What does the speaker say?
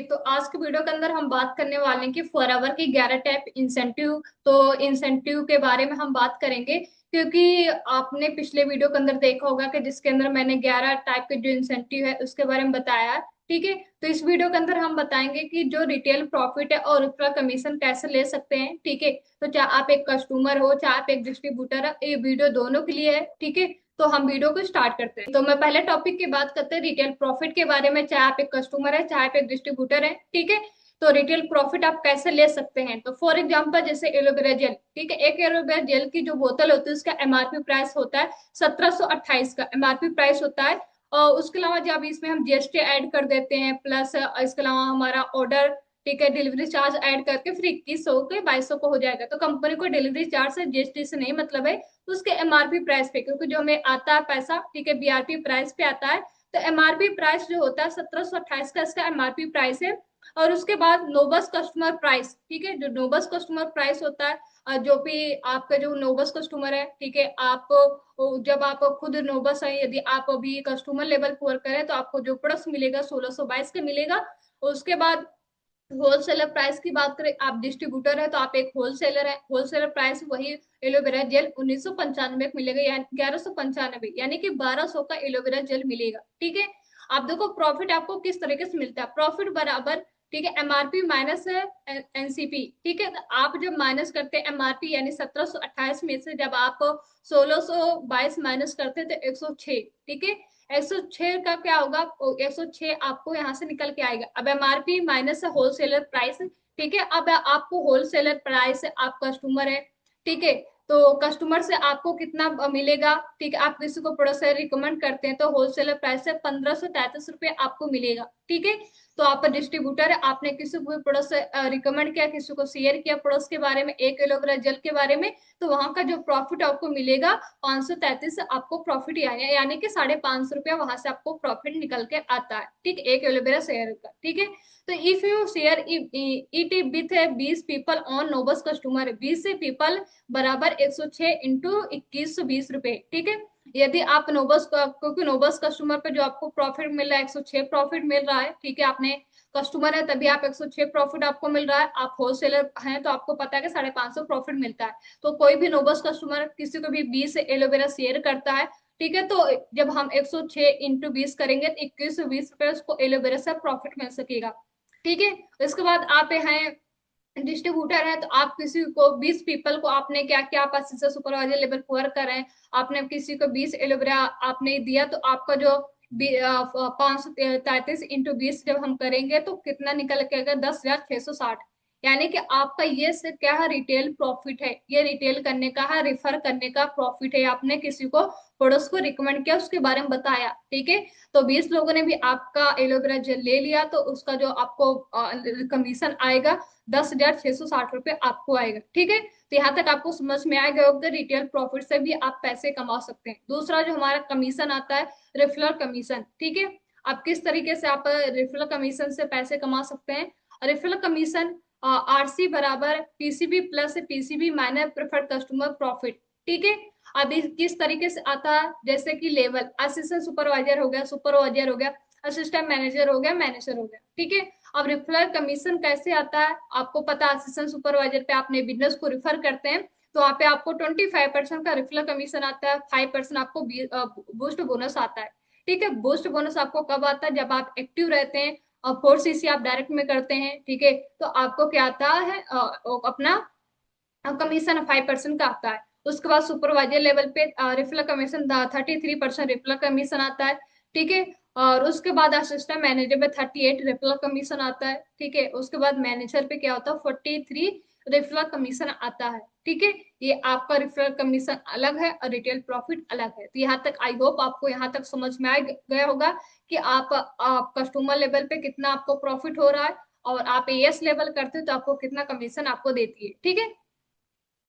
तो आज के वीडियो के अंदर हम बात करने वाले हैं कि फॉरएवर की 11 टाइप इंसेंटिव। तो इंसेंटिव के बारे में हम बात करेंगे क्योंकि आपने पिछले वीडियो के अंदर देखा होगा कि जिसके अंदर मैंने 11 टाइप के जो इंसेंटिव है उसके बारे में बताया है। ठीक है, तो इस वीडियो के अंदर हम बताएंगे कि जो रिटेल प्रॉफिट है और उसका कमीशन कैसे ले सकते हैं। ठीक है, तो चाहे आप एक कस्टमर हो चाहे आप एक डिस्ट्रीब्यूटर है, ये वीडियो दोनों के लिए है। ठीक है, तो हम वीडियो को स्टार्ट करते हैं। तो मैं पहले टॉपिक की बात करते हैं रिटेल प्रॉफिट के बारे में, चाहे आप एक कस्टमर है चाहे आप एक डिस्ट्रीब्यूटर है। ठीक है, तो रिटेल प्रॉफिट आप कैसे ले सकते हैं। तो फॉर एग्जांपल जैसे एलोवेरा जेल। ठीक है, एक एलोवेरा जेल की जो बोतल होती है उसका एमआरपी प्राइस होता है 1728 का एमआरपी प्राइस होता है। और उसके अलावा जब इसमें हम जीएसटी ऐड कर देते हैं प्लस इसके अलावा हमारा ऑर्डर, ठीक है, डिलीवरी चार्ज ऐड करके फिर 2100 के 2200 को हो जाएगा। तो कंपनी को डिलीवरी चार्ज से जीएसटी से नहीं मतलब है, उसके एमआरपी प्राइस पे, क्योंकि जो हमें आता है पैसा, ठीक है, बीआरपी प्राइस पे आता है। तो एमआरपी प्राइस जो होता है 1728 का इसका एमआरपी प्राइस है। और उसके बाद नोबस कस्टमर प्राइस, ठीक है, जो नोबस कस्टमर प्राइस होता है, जो भी आपका जो नोबस कस्टमर है, ठीक है, आप जब आप खुद नोबस है, यदि आप अभी कस्टमर लेवल पर वर्क करें तो आपको जो प्रोडक्ट मिलेगा 1622 का मिलेगा। उसके बाद होलसेलर प्राइस की बात करें, आप डिस्ट्रीब्यूटर है तो आप एक होलसेलर है, होलसेलर प्राइस वही एलोवेरा जेल 1995 में मिलेगा, यानी 1195, यानी कि 1200 का एलोवेरा जेल मिलेगा। ठीक है, आप देखो प्रॉफिट आपको किस तरीके से मिलता है। प्रॉफिट बराबर, ठीक है, एमआरपी माइनस है एनसीपी। ठीक है, तो आप जब माइनस करते हैं एमआरपी यानी 1728 में से जब आप 1622 माइनस करते हैं तो 106। ठीक है, 106 का क्या होगा, 106 आपको यहाँ से निकल के आएगा। अब एमआरपी माइनस होलसेलर प्राइस। ठीक है, अब आपको होलसेलर प्राइस, आप कस्टमर है, ठीक है, तो कस्टमर से आपको कितना मिलेगा। ठीक है, आप किसी को प्रोडक्ट रिकमेंड करते हैं तो होलसेलर प्राइस से 1533 रुपये आपको मिलेगा। ठीक है, तो आप डिस्ट्रीब्यूटर है, आपने किसी को प्रोडक्ट रिकमेंड किया, किसी को शेयर किया प्रोडक्ट के बारे में, एक एलोवेरा जेल के बारे में, तो वहां का जो प्रॉफिट आपको मिलेगा 533 आपको प्रॉफिट, यानी कि 550 रुपया वहां से आपको प्रॉफिट निकल के आता है। ठीक, एक एलोवेरा शेयर का। ठीक है, तो if you share it with 20 people on नोबस कस्टमर, 20 से पीपल बराबर 106 इंटू 2120 रुपए। ठीक है, यदि आप नोबस, क्योंकि नोबस कस्टमर पे जो आपको प्रॉफिट मिल रहा है 106 प्रॉफिट मिल रहा है। ठीक है, आपने कस्टमर है तभी आप 106 प्रॉफिट आपको मिल रहा है, आप होलसेलर हैं तो आपको पता है कि 550 प्रॉफिट मिलता है। तो कोई भी नोबस कस्टमर किसी को भी 20 एलोवेरा शेयर करता है, ठीक है, तो जब हम 106 इंटू 20 करेंगे तो 2120 रुपए उसको एलोवेरा से प्रॉफिट मिल सकेगा। ठीक है, इसके बाद आप हैं डिस्ट्रीब्यूटर है, तो आप किसी को 20 पीपल को आपने क्या क्या, आप असिस्टेंट सुपरवाइजर लेवल पर वर्क कर रहे हैं, आपने किसी को 20 एलोवेरा आपने दिया, तो आपका जो 533 इंटू 20 जब हम करेंगे तो कितना निकल के आएगा, 10,660। यानी कि आपका ये से क्या है, रिटेल प्रॉफिट है, ये रिटेल करने का है, रेफर करने का प्रॉफिट है। आपने किसी को प्रोडक्ट्स को रिकमेंड किया, उसके बारे में बताया। ठीक है, तो 20 लोगों ने भी आपका एलोवेरा जेल ले लिया तो उसका जो आपको कमीशन आएगा 10,660 रुपये आपको आएगा। ठीक है, तो यहाँ तक आपको समझ में आएगा होगा रिटेल प्रॉफिट से भी आप पैसे कमा सकते हैं। दूसरा जो हमारा कमीशन आता है, रेफरल कमीशन। ठीक है, आप किस तरीके से आप रेफरल कमीशन से पैसे कमा सकते हैं। रेफरल कमीशन आरसी बराबर PCB plus PCB minus preferred customer profit. ठीक है, अब किस तरीके से आता है, जैसे कि लेवल असिस्टेंट सुपरवाइजर हो गया, सुपरवाइजर हो गया, असिस्टेंट मैनेजर हो गया, मैनेजर हो गया। ठीक है, अब रेफरल कमीशन कैसे आता है, आपको पता है असिस्टेंट सुपरवाइजर पे आपने बिजनेस को रिफर करते हैं तो वहाँ पे आपको 25% का रेफरल कमीशन आता है, 5% आपको बूस्ट बोनस आता है। ठीक है, बूस्ट बोनस आपको कब आता है, जब आप एक्टिव रहते हैं और 4 सीसी आप डायरेक्ट में करते हैं। ठीक है, तो आपको क्या आता है, अपना कमीशन 5% का आता है। उसके बाद सुपरवाइजर लेवल पे रेफरल कमीशन 33% रेफरल कमीशन आता है। ठीक है, और उसके बाद असिस्टेंट मैनेजर पे 38 रेफरल कमीशन आता है। ठीक है, उसके बाद मैनेजर पे क्या होता है, 43 रेफरल कमीशन आता है। ठीक है, ये आपका रेफरल कमीशन अलग है और रिटेल प्रॉफिट अलग है। तो यहाँ तक आई होप आपको यहाँ तक समझ में आ गया होगा कि आप कस्टमर लेवल पे कितना आपको प्रॉफिट हो रहा है और आप एएस लेवल करते हो तो आपको कितना कमीशन आपको देती है। ठीक है,